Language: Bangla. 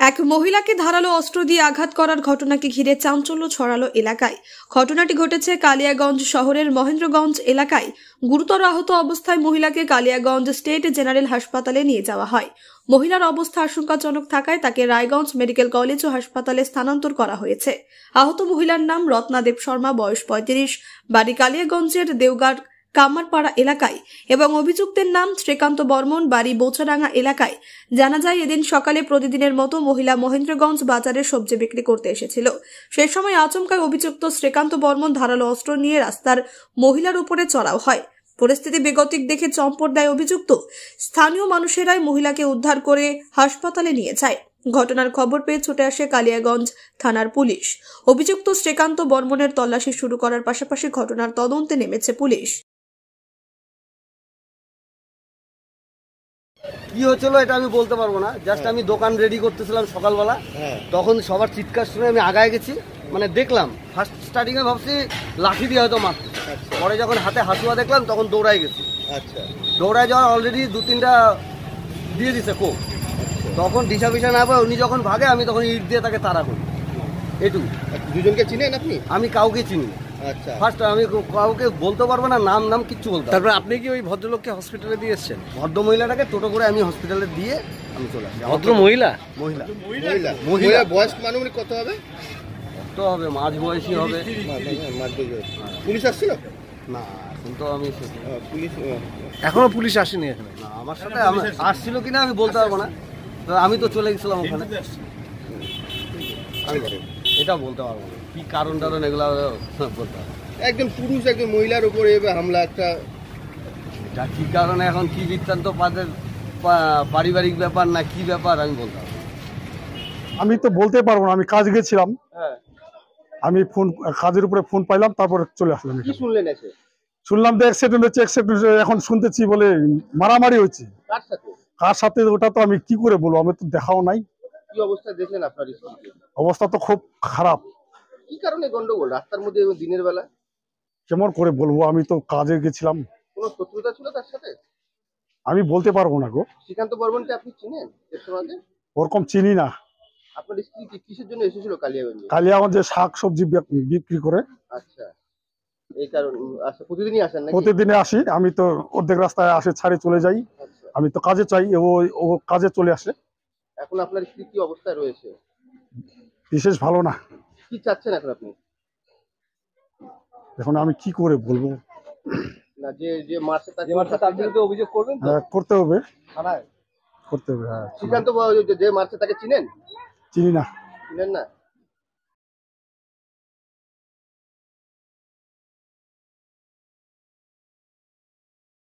এক মহিলাকে ধারালো অস্ত্র দিয়ে আঘাত করার ঘটনাকে ঘিরে চাঞ্চল্য ছড়ালো এলাকায়। ঘটনাটি ঘটেছে কালিয়াগঞ্জ শহরের মহেন্দ্রগঞ্জ এলাকায়। গুরুতর আহত অবস্থায় মহিলাকে কালিয়াগঞ্জ স্টেট জেনারেল হাসপাতালে নিয়ে যাওয়া হয়। মহিলার অবস্থা আশঙ্কাজনক থাকায় তাকে রায়গঞ্জ মেডিকেল কলেজ ও হাসপাতালে স্থানান্তর করা হয়েছে। আহত মহিলার নাম রত্না দেব শর্মা, বয়স 35, বাড়ি কালিয়াগঞ্জের দেওগার কামারপাড়া এলাকায় এবং অভিযুক্তের নাম শ্রীকান্ত বর্মন, বাড়ি বোচাডাঙ্গা এলাকায়। জানা যায়, এদিন সকালে প্রতিদিনের মতো মহিলা মহেন্দ্রগঞ্জ বাজারে সবজি বিক্রি করতে এসেছিল। সেই সময় আচমকায় অভিযুক্ত শ্রীকান্ত বর্মন ধারালো অস্ত্র নিয়ে রাস্তার মহিলার উপরে চড়াও হয়। পরিস্থিতি বেগতিক দেখে চম্পট দেয় অভিযুক্ত। স্থানীয় মানুষেরাই মহিলাকে উদ্ধার করে হাসপাতালে নিয়ে যায়। ঘটনার খবর পেয়ে ছুটে আসে কালিয়াগঞ্জ থানার পুলিশ। অভিযুক্ত শ্রীকান্ত বর্মনের তল্লাশি শুরু করার পাশাপাশি ঘটনার তদন্তে নেমেছে পুলিশ। কি হচ্ছিল এটা আমি বলতে পারবো না, জাস্ট আমি দোকান রেডি করতেছিলাম সকালবেলা, তখন সবার চিৎকার শুনে আমি আগায় গেছি। মানে দেখলাম ফার্স্ট স্টার্টিং এ ভাবছি লাঠি দিয়ে হয়তো মারতে, পরে যখন হাতে হাসুয়া দেখলাম তখন দৌড়ায় গেছি। আচ্ছা, দৌড়ায় যাওয়ার অলরেডি 2-3টা দিয়ে দিছে কোপ। তখন দিশা পিসা না পায় উনি যখন ভাগে আমি তখন ইট দিয়ে তাকে তাড়া করি। এটুকু। দুজনকে চিনেন আপনি? আমি কাউকে চিনি না। আচ্ছা, ফার্স্ট আমি কাউকে বলতে পারবো না, নাম কিচ্ছু বলতে। তারপরে আপনি কি ওই ভদ্রলোককে হসপিটালে দিয়ে এসেছেন? ভদ্র মহিলাটাকে টোটো করে আমি হসপিটালে দিয়ে আমি চলে আসি। ভদ্র মহিলা? মহিলা। মহিলা বয়স মানবনিক কত হবে? কত হবে? মাঝ বয়সী হবে। পুলিশ আসছিল না? এখন তো আমি পুলিশ এখনো পুলিশ আসেনি এখানে। না, আমার সাথে আসছিল কিনা আমি বলতে পারবো না, আমি তো চলে গেছিলাম ওখানে। এটা বলতে পারবো না কি কারণ এগুলো বলতে পারবো। একজন পুরুষ একজন মহিলার উপরে হামলা, একটা কি কারণে, এখন কি বৃত্তান্ত, পারিবারিক ব্যাপার না কি ব্যাপার আমি বলতে পারবো। আমি তো বলতে পারবো না, আমি কাজ গেছিলাম। আমি কাজের উপরে ফোন পাইলাম, তারপরে চলে আসলাম। কি শুনলেন? শুনলাম যে অ্যাক্সিডেন্ট হচ্ছে, এখন শুনতেছি বলে মারামারি হয়েছে। কার সাথে ওটা তো আমি কি করে বলবো, আমি তো দেখাও নাই। কি অবস্থা দেখলেন আপনার? অবস্থা তো খুব খারাপ। কি কারণে গন্ডগোল রাস্তার মধ্যে দিনের বেলা? কেমন করে বলবো, আমি তো কাজে গেছিলাম। কোনো শত্রুতা ছিল তার সাথে? আমি বলতে পারবো না গো। শ্রীকান্ত বর্মনকে আপনি চিনেন? ওরকম চিনি না। আপনার স্ত্রী কিসের জন্য এসেছিল কালিয়াগঞ্জে? কালিয়াগঞ্জে শাক সবজি বিক্রি করে। আচ্ছা, এই কারণ। আচ্ছা, প্রতিদিনই আসেন নাকি? প্রতিদিনে আসি, আমি তো অর্ধেক রাস্তায় আসে ছাড়ে চলে যাই। আমি তো কাজে চাই, ও কাজে চলে আসে। এখন আপনার স্ত্রী কি অবস্থায় রয়েছে? বিশেষ ভালো না। কি চাচ্ছেন এখন আপনি? এখন আমি কি করে বলবো না, যে মারছে তার বিরুদ্ধে অভিযোগ করবেন তো? করতে হবে, থানায় করতে হবে। হ্যাঁ। শ্রীকান্ত যে মারছে তাকে চিনেন? চিনি না। চিনেন না?